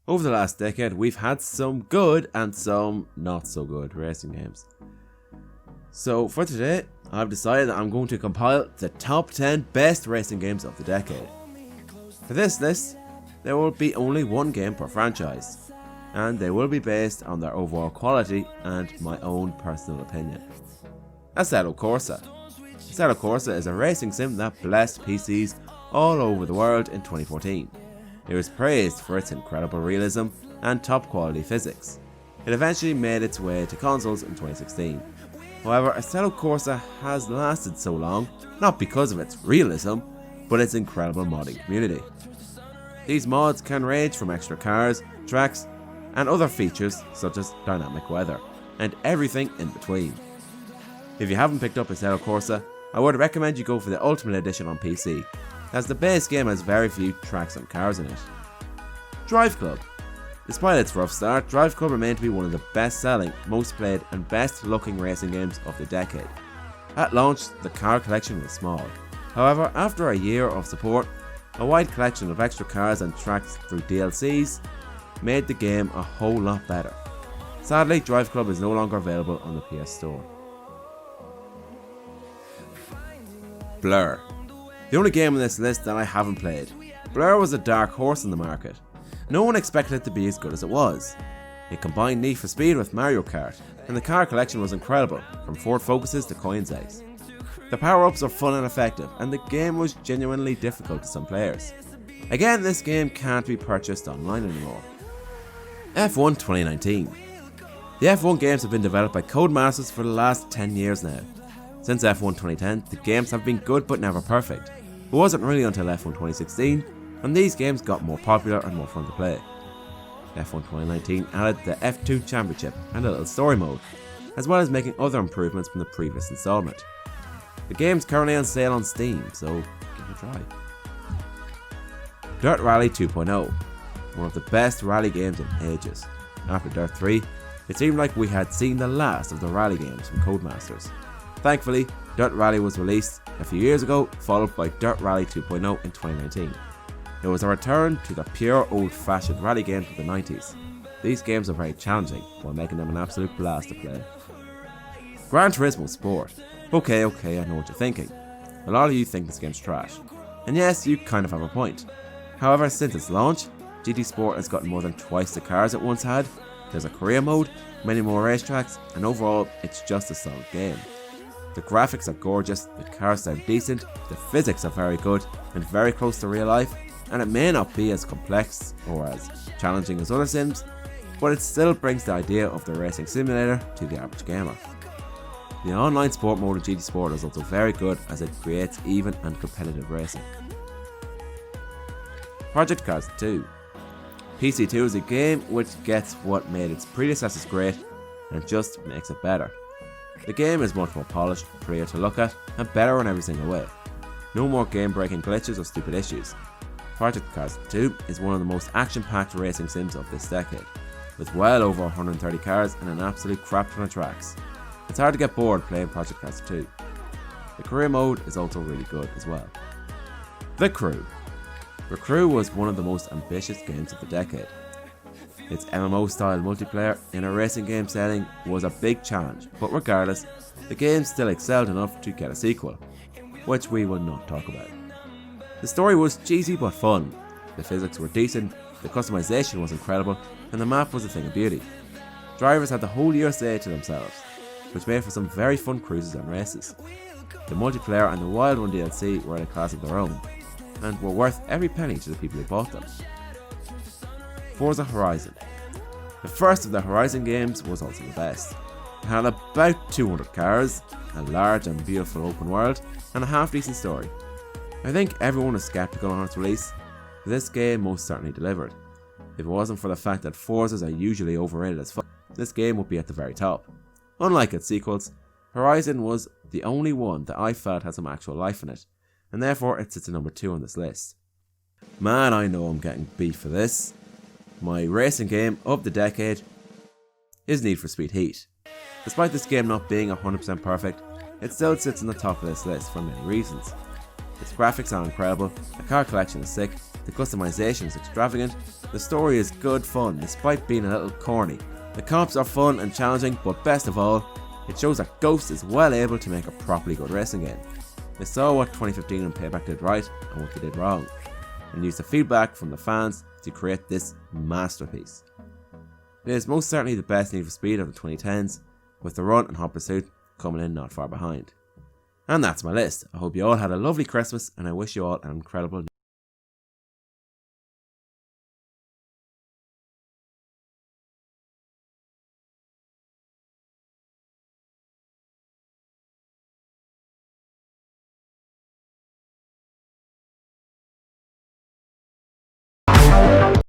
Over the last decade, we've had some good and some not so good racing games. So for today, I've decided that I'm going to compile the top 10 best racing games of the decade. For this list, there will be only one game per franchise, and they will be based on their overall quality and my own personal opinion. Assetto Corsa. Assetto Corsa is a racing sim that blessed PCs all over the world in 2014. It was praised for its incredible realism and top quality physics. It eventually made its way to consoles in 2016. However, Assetto Corsa has lasted so long, not because of its realism, but its incredible modding community. These mods can range from extra cars, tracks, and other features such as dynamic weather, and everything in between. If you haven't picked up Assetto Corsa, I would recommend you go for the Ultimate Edition on PC, as the base game has very few tracks and cars in it. Driveclub. Despite its rough start, Driveclub remained to be one of the best selling, most played and best looking racing games of the decade. At launch, the car collection was small. However, after a year of support, a wide collection of extra cars and tracks through DLCs made the game a whole lot better. Sadly, Driveclub is no longer available on the PS Store. Blur. The only game on this list that I haven't played. Blur was a dark horse in the market. No one expected it to be as good as it was. It combined Need for Speed with Mario Kart, and the car collection was incredible, from Ford Focuses to Coins eggs. The power-ups are fun and effective, and the game was genuinely difficult to some players. Again, this game can't be purchased online anymore. F1 2019. The F1 games have been developed by Codemasters for the last 10 years now. Since F1 2010, the games have been good but never perfect. It wasn't really until F1 2016, and these games got more popular and more fun to play. F1 2019 added the F2 Championship and a little story mode, as well as making other improvements from the previous installment. The game's currently on sale on Steam, so give it a try. Dirt Rally 2.0, one of the best rally games in ages. After Dirt 3, it seemed like we had seen the last of the rally games from Codemasters. Thankfully, Dirt Rally was released a few years ago, followed by Dirt Rally 2.0 in 2019. It was a return to the pure old-fashioned rally games of the 90s. These games are very challenging, while making them an absolute blast to play. Gran Turismo Sport. Okay, I know what you're thinking. A lot of you think this game's trash. And yes, you kind of have a point. However, since its launch, GT Sport has gotten more than twice the cars it once had, there's a career mode, many more racetracks, and overall, it's just a solid game. The graphics are gorgeous, the cars sound decent, the physics are very good and very close to real life, and it may not be as complex or as challenging as other sims, but it still brings the idea of the racing simulator to the average gamer. The online sport mode of GT Sport is also very good as it creates even and competitive racing. Project Cars 2. PC2 is a game which gets what made its predecessors great and just makes it better. The game is much more polished, prettier to look at, and better in every single way. No more game-breaking glitches or stupid issues. Project Cars 2 is one of the most action-packed racing sims of this decade, with well over 130 cars and an absolute crap ton of tracks. It's hard to get bored playing Project Cars 2. The career mode is also really good as well. The Crew. The Crew was one of the most ambitious games of the decade. Its MMO-style multiplayer in a racing game setting was a big challenge, but regardless, the game still excelled enough to get a sequel, which we will not talk about. The story was cheesy but fun, the physics were decent, the customization was incredible, and the map was a thing of beauty. Drivers had the whole USA to themselves, which made for some very fun cruises and races. The multiplayer and the Wild Run DLC were in a class of their own, and were worth every penny to the people who bought them. Forza Horizon. The first of the Horizon games was also the best. It had about 200 cars, a large and beautiful open world, and a half-decent story. I think everyone was skeptical on its release, but this game most certainly delivered. If it wasn't for the fact that Forzas are usually overrated as fuck, this game would be at the very top. Unlike its sequels, Horizon was the only one that I felt had some actual life in it, and therefore it sits at number 2 on this list. Man, I know I'm getting beef for this. My racing game of the decade is Need for Speed Heat. Despite this game not being 100% perfect, it still sits on the top of this list for many reasons. Its graphics are incredible, the car collection is sick, the customization is extravagant, The story is good fun despite being a little corny. The comps are fun and challenging, but best of all, it shows that Ghost is well able to make a properly good racing game. They saw what 2015 and Payback did right and what they did wrong, and used the feedback from the fans to create this masterpiece. It is most certainly the best Need for Speed of the 2010s, with the Run and Hot Pursuit coming in not far behind. And that's my list. I hope you all had a lovely Christmas, and I wish you all an incredible New Year.